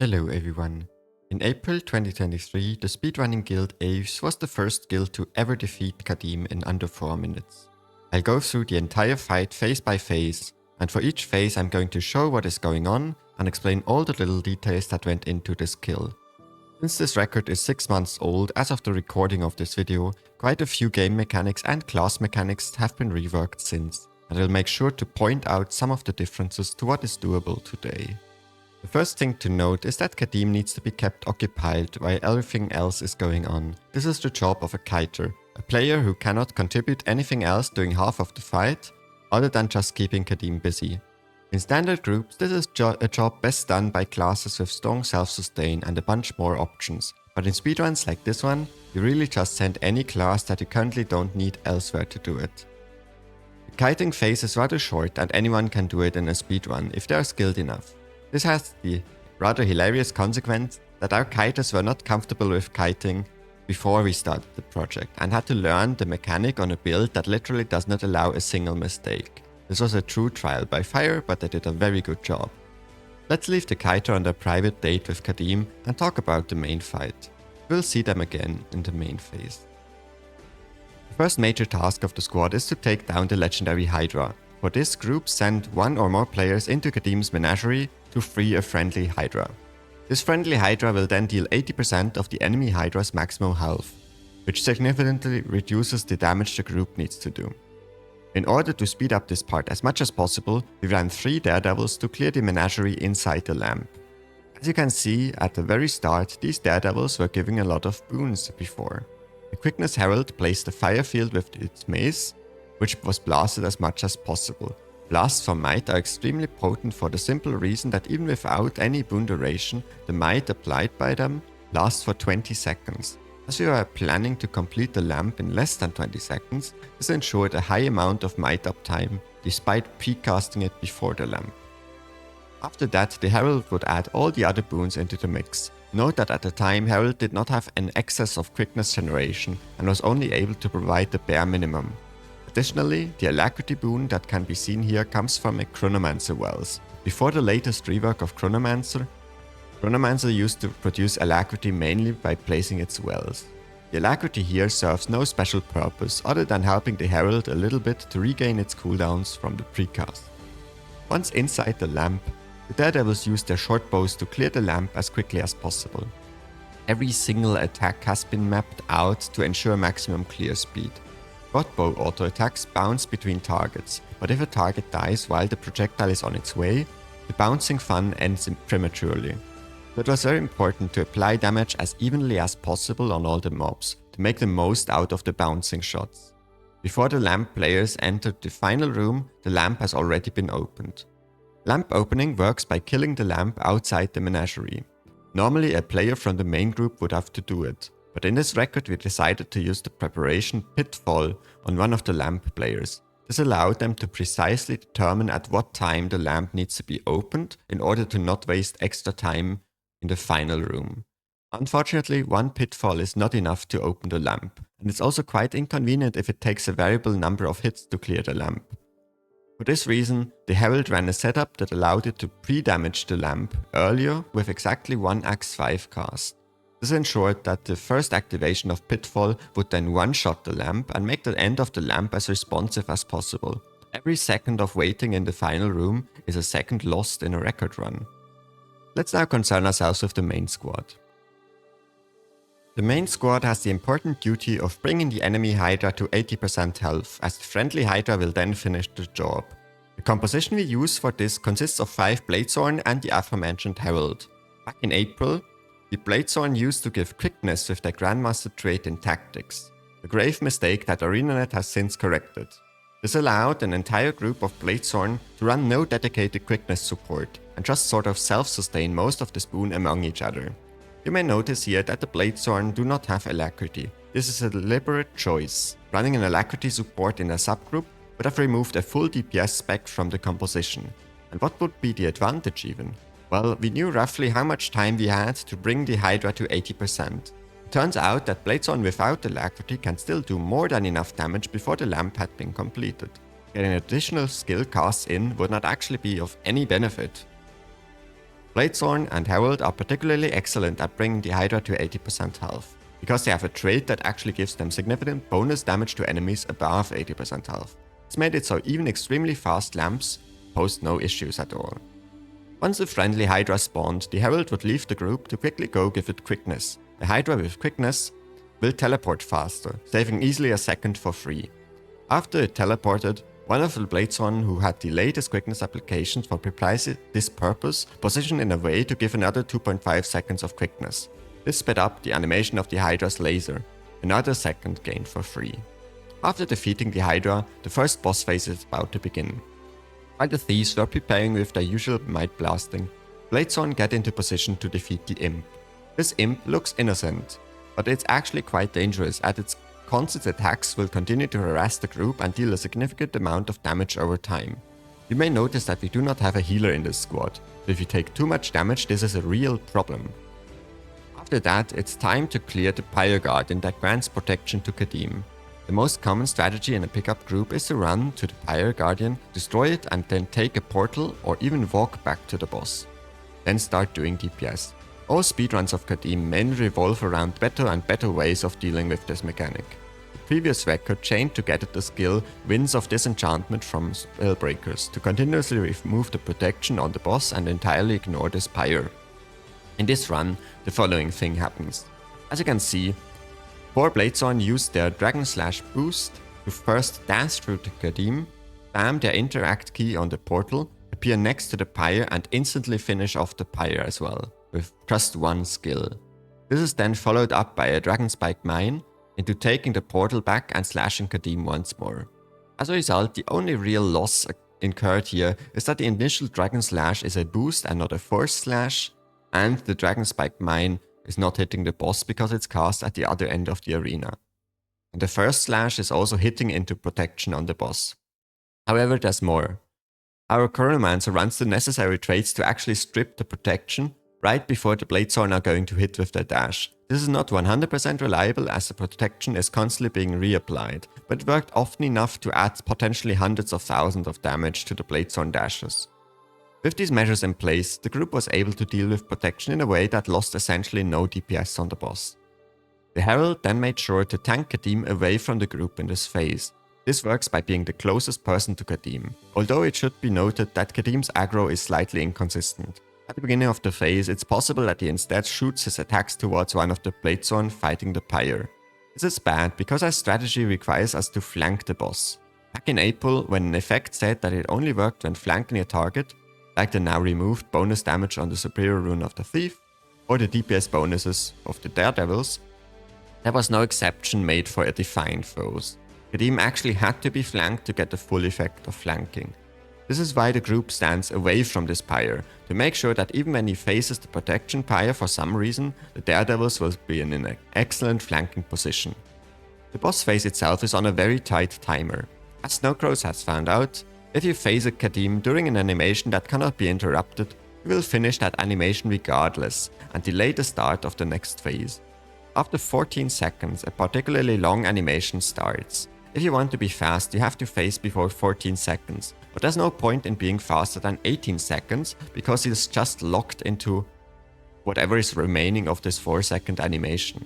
Hello everyone. In April 2023, the speedrunning guild Aves was the first guild to ever defeat Qadim in under 4 minutes. I'll go through the entire fight phase by phase, and for each phase I'm going to show what is going on and explain all the little details that went into this kill. Since this record is 6 months old as of the recording of this video, quite a few game mechanics and class mechanics have been reworked since, and I'll make sure to point out some of the differences to what is doable today. The first thing to note is that Qadim needs to be kept occupied while everything else is going on. This is the job of a kiter, a player who cannot contribute anything else during half of the fight, other than just keeping Qadim busy. In standard groups, this is a job best done by classes with strong self-sustain and a bunch more options, but in speedruns like this one, you really just send any class that you currently don't need elsewhere to do it. The kiting phase is rather short and anyone can do it in a speedrun if they are skilled enough. This has the rather hilarious consequence that our kiters were not comfortable with kiting before we started the project and had to learn the mechanic on a build that literally does not allow a single mistake. This was a true trial by fire, but they did a very good job. Let's leave the kiter on their private date with Qadim and talk about the main fight. We'll see them again in the main phase. The first major task of the squad is to take down the legendary Hydra. For this, groups send one or more players into Qadim's menagerie to free a friendly Hydra. This friendly Hydra will then deal 80% of the enemy Hydra's maximum health, which significantly reduces the damage the group needs to do. In order to speed up this part as much as possible, we ran 3 daredevils to clear the menagerie inside the lamp. As you can see, at the very start, these daredevils were giving a lot of boons before. The Quickness Herald placed a fire field with its mace, which was blasted as much as possible. Blasts from might are extremely potent for the simple reason that even without any boon duration, the might applied by them lasts for 20 seconds. As we were planning to complete the lamp in less than 20 seconds, this ensured a high amount of might uptime, despite pre-casting it before the lamp. After that, the Herald would add all the other boons into the mix. Note that at the time, Herald did not have an excess of quickness generation and was only able to provide the bare minimum. Additionally, the Alacrity boon that can be seen here comes from a Chronomancer wells. Before the latest rework of Chronomancer used to produce Alacrity mainly by placing its wells. The Alacrity here serves no special purpose other than helping the Herald a little bit to regain its cooldowns from the precast. Once inside the lamp, the Daredevils use their short bows to clear the lamp as quickly as possible. Every single attack has been mapped out to ensure maximum clear speed. Shortbow auto-attacks bounce between targets, but if a target dies while the projectile is on its way, the bouncing fun ends prematurely. So it was very important to apply damage as evenly as possible on all the mobs, to make the most out of the bouncing shots. Before the lamp players entered the final room, the lamp has already been opened. Lamp opening works by killing the lamp outside the menagerie. Normally a player from the main group would have to do it. But in this record we decided to use the preparation Pitfall on one of the lamp players. This allowed them to precisely determine at what time the lamp needs to be opened in order to not waste extra time in the final room. Unfortunately, one pitfall is not enough to open the lamp, and it's also quite inconvenient if it takes a variable number of hits to clear the lamp. For this reason, the Herald ran a setup that allowed it to pre-damage the lamp earlier with exactly one Axe 5 cast. This ensured that the first activation of Pitfall would then one-shot the lamp and make the end of the lamp as responsive as possible. Every second of waiting in the final room is a second lost in a record run. Let's now concern ourselves with the main squad. The main squad has the important duty of bringing the enemy Hydra to 80% health, as the friendly Hydra will then finish the job. The composition we use for this consists of 5 Bladesworn and the aforementioned Herald. Back in April, the Bladesworn used to give quickness with their Grandmaster trait in Tactics, a grave mistake that ArenaNet has since corrected. This allowed an entire group of Bladesworn to run no dedicated quickness support and just sort of self-sustain most of the spoon among each other. You may notice here that the Bladesworn do not have Alacrity. This is a deliberate choice. Running an Alacrity support in a subgroup would have removed a full DPS spec from the composition. And what would be the advantage even? Well, we knew roughly how much time we had to bring the Hydra to 80%. It turns out that Bladesworn without Alacrity can still do more than enough damage before the lamp had been completed. Getting additional skill casts in would not actually be of any benefit. Bladesworn and Herald are particularly excellent at bringing the Hydra to 80% health, because they have a trait that actually gives them significant bonus damage to enemies above 80% health. It's made it so even extremely fast lamps pose no issues at all. Once the friendly Hydra spawned, the Herald would leave the group to quickly go give it quickness. The Hydra with quickness will teleport faster, saving easily a second for free. After it teleported, one of the Bladesworn who had the latest quickness applications for precisely this purpose positioned in a way to give another 2.5 seconds of quickness. This sped up the animation of the Hydra's laser, another second gained for free. After defeating the Hydra, the first boss phase is about to begin. While the thieves were preparing with their usual might blasting, Bladesworn get into position to defeat the imp. This imp looks innocent, but it's actually quite dangerous as its constant attacks will continue to harass the group and deal a significant amount of damage over time. You may notice that we do not have a healer in this squad, so if you take too much damage this is a real problem. After that, it's time to clear the Pyre Guardian that grants protection to Qadim. The most common strategy in a pickup group is to run to the Pyre Guardian, destroy it and then take a portal or even walk back to the boss. Then start doing DPS. All speedruns of Qadim mainly revolve around better and better ways of dealing with this mechanic. The previous record chained together the skill Winds of Disenchantment from Spellbreakers to continuously remove the protection on the boss and entirely ignore this pyre. In this run, the following thing happens. As you can see, 4 Bladesworn use their Dragon Slash boost to first dash through the Qadim, spam their interact key on the portal, appear next to the pyre and instantly finish off the pyre as well, with just one skill. This is then followed up by a Dragon Spike Mine into taking the portal back and slashing Qadim once more. As a result, the only real loss incurred here is that the initial Dragon Slash is a boost and not a force slash, and the Dragon Spike Mine is not hitting the boss because it's cast at the other end of the arena. And the first slash is also hitting into protection on the boss. However, there's more. Our Chronomancer runs the necessary traits to actually strip the protection right before the Bladesworn are going to hit with their dash. This is not 100% reliable as the protection is constantly being reapplied, but it worked often enough to add potentially hundreds of thousands of damage to the Bladesworn dashes. With these measures in place, the group was able to deal with protection in a way that lost essentially no DPS on the boss. The Herald then made sure to tank Qadim away from the group in this phase. This works by being the closest person to Qadim, although it should be noted that Qadim's aggro is slightly inconsistent. At the beginning of the phase, it's possible that he instead shoots his attacks towards one of the Bladesworn fighting the pyre. This is bad because our strategy requires us to flank the boss. Back in April, when an effect said that it only worked when flanking a target, like the now removed bonus damage on the Superior Rune of the Thief, or the DPS bonuses of the Daredevils, there was no exception made for a defined foes. Qadim actually had to be flanked to get the full effect of flanking. This is why the group stands away from this pyre, to make sure that even when he faces the protection pyre for some reason, the Daredevils will be in an excellent flanking position. The boss phase itself is on a very tight timer. As Snowcrows has found out, if you phase a Qadim during an animation that cannot be interrupted, you will finish that animation regardless and delay the start of the next phase. After 14 seconds, a particularly long animation starts. If you want to be fast, you have to phase before 14 seconds, but there's no point in being faster than 18 seconds because it's just locked into whatever is remaining of this 4-second animation.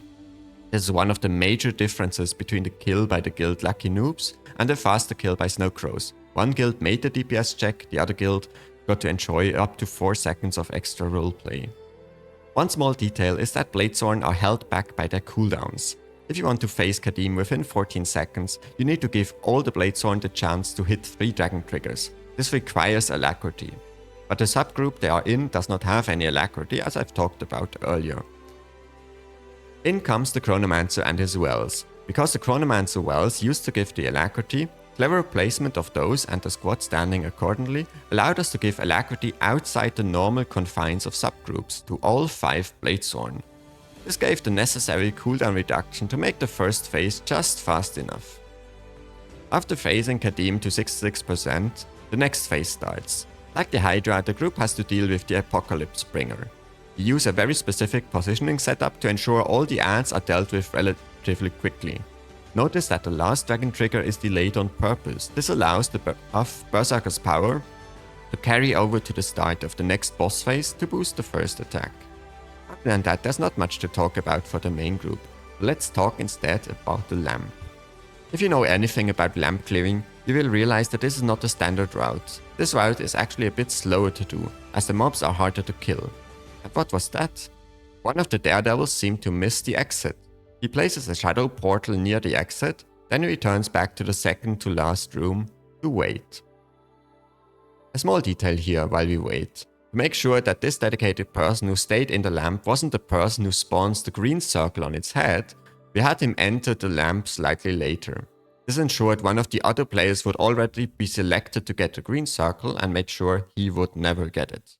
This is one of the major differences between the kill by the guild Lucky Noobs and the faster kill by Snowcrows. One guild made the DPS check, the other guild got to enjoy up to 4 seconds of extra roleplay. One small detail is that Bladesworn are held back by their cooldowns. If you want to phase Qadim within 14 seconds, you need to give all the Bladesworn the chance to hit 3 dragon triggers. This requires alacrity. But the subgroup they are in does not have any alacrity, as I've talked about earlier. In comes the Chronomancer and his wells. Because the Chronomancer wells used to give the alacrity, clever placement of those and the squad standing accordingly allowed us to give alacrity outside the normal confines of subgroups to all 5 Bladesworn. This gave the necessary cooldown reduction to make the first phase just fast enough. After phasing Qadim to 66%, the next phase starts. Like the Hydra, the group has to deal with the Apocalypse Bringer. We use a very specific positioning setup to ensure all the adds are dealt with relatively quickly. Notice that the last dragon trigger is delayed on purpose. This allows the buff Berserker's Power to carry over to the start of the next boss phase to boost the first attack. Other than that, there's not much to talk about for the main group. Let's talk instead about the lamp. If you know anything about lamp clearing, you will realize that this is not a standard route. This route is actually a bit slower to do, as the mobs are harder to kill. And what was that? One of the daredevils seemed to miss the exit. He places a shadow portal near the exit, then returns back to the second to last room to wait. A small detail here while we wait. To make sure that this dedicated person who stayed in the lamp wasn't the person who spawns the green circle on its head, we had him enter the lamp slightly later. This ensured one of the other players would already be selected to get the green circle and made sure he would never get it.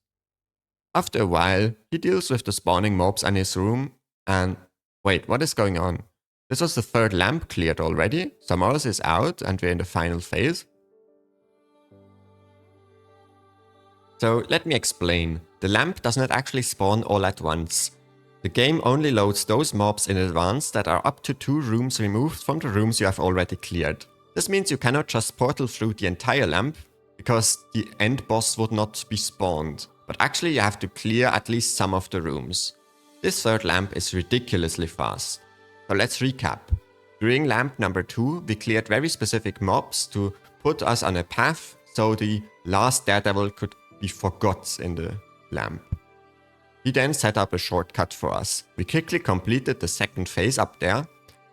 After a while, he deals with the spawning mobs in his room and... Wait, what is going on? This was the third lamp cleared already, Samaras is out and we're in the final phase. So let me explain. The lamp does not actually spawn all at once. The game only loads those mobs in advance that are up to 2 rooms removed from the rooms you have already cleared. This means you cannot just portal through the entire lamp, because the end boss would not be spawned, but actually you have to clear at least some of the rooms. This third lamp is ridiculously fast. So let's recap. During lamp number 2, we cleared very specific mobs to put us on a path so the last daredevil could be forgot in the lamp. He then set up a shortcut for us. We quickly completed the second phase up there,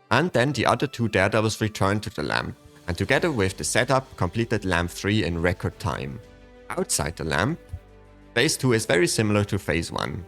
and then the other 2 daredevils returned to the lamp, and together with the setup completed lamp 3 in record time. Outside the lamp, phase 2 is very similar to phase 1.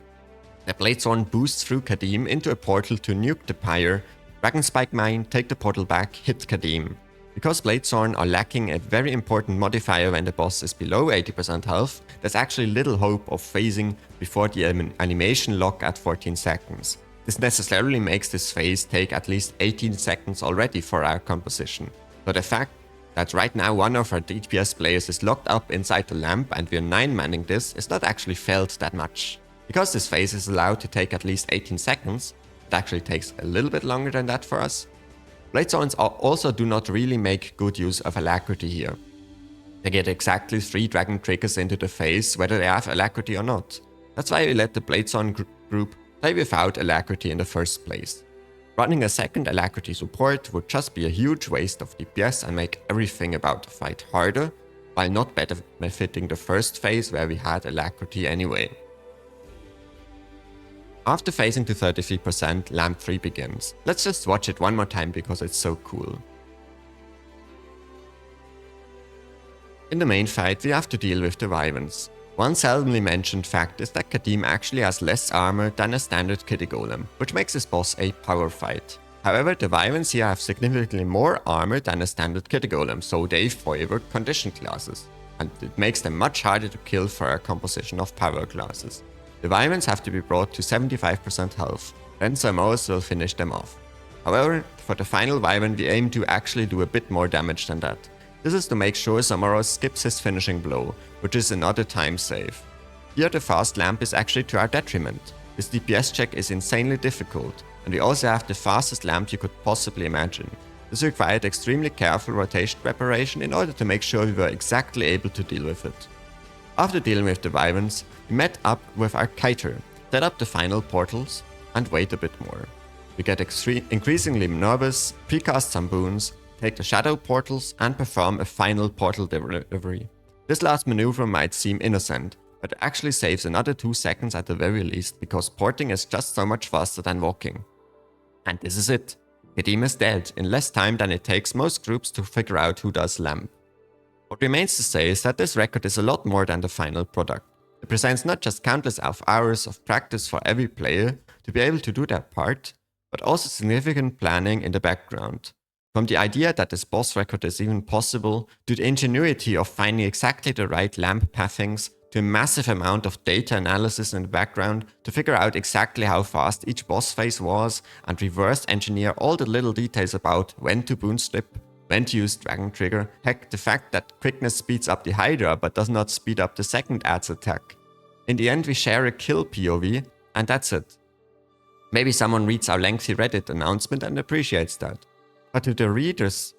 The Bladesworn boosts through Qadim into a portal to nuke the pyre, Dragon Spike Mine, take the portal back, hit Qadim. Because Bladesworn are lacking a very important modifier when the boss is below 80% health, there's actually little hope of phasing before the animation lock at 14 seconds. This necessarily makes this phase take at least 18 seconds already for our composition. So the fact that right now one of our DPS players is locked up inside the lamp and we're 9-manning this is not actually felt that much. Because this phase is allowed to take at least 18 seconds, it actually takes a little bit longer than that for us. Bladesworns also do not really make good use of alacrity here. They get exactly 3 dragon triggers into the phase whether they have alacrity or not. That's why we let the Bladesworn group play without alacrity in the first place. Running a second alacrity support would just be a huge waste of DPS and make everything about the fight harder, while not benefiting the first phase where we had alacrity anyway. After phasing to 33%, lamp 3 begins. Let's just watch it one more time because it's so cool. In the main fight, we have to deal with the Wyverns. One seldomly mentioned fact is that Qadim actually has less armor than a standard kitty golem, which makes this boss a power fight. However, the Wyverns here have significantly more armor than a standard kitty golem, so they favored condition classes, and it makes them much harder to kill for a composition of power classes. The Wyverns have to be brought to 75% health, then Samaras will finish them off. However, for the final Wyvern we aim to actually do a bit more damage than that. This is to make sure Samaras skips his finishing blow, which is another time save. Here the fast lamp is actually to our detriment. This DPS check is insanely difficult, and we also have the fastest lamp you could possibly imagine. This required extremely careful rotation preparation in order to make sure we were exactly able to deal with it. After dealing with the Wyverns, we met up with our Kiter, set up the final portals, and wait a bit more. We get increasingly nervous, precast some boons, take the shadow portals, and perform a final portal delivery. This last maneuver might seem innocent, but it actually saves another 2 seconds at the very least, because porting is just so much faster than walking. And this is it. Qadim is dead in less time than it takes most groups to figure out who does lamp. What remains to say is that this record is a lot more than the final product. It presents not just countless hours of practice for every player to be able to do their part, but also significant planning in the background. From the idea that this boss record is even possible, to the ingenuity of finding exactly the right lamp pathings, to a massive amount of data analysis in the background to figure out exactly how fast each boss phase was and reverse engineer all the little details about when to boon strip, when to use Dragon Trigger. Heck, the fact that quickness speeds up the Hydra but does not speed up the second ad's attack. In the end we share a kill POV and that's it. Maybe someone reads our lengthy Reddit announcement and appreciates that. But to the readers,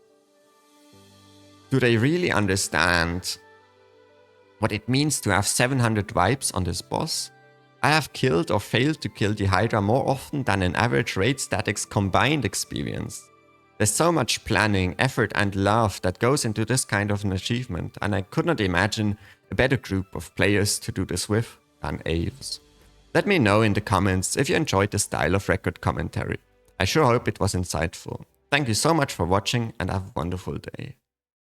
do they really understand what it means to have 700 vibes on this boss. I have killed or failed to kill the Hydra more often than an average raid statics combined experience. There's so much planning, effort and love that goes into this kind of an achievement, and I could not imagine a better group of players to do this with than Aves. Let me know in the comments if you enjoyed this style of record commentary. I sure hope it was insightful. Thank you so much for watching and have a wonderful day.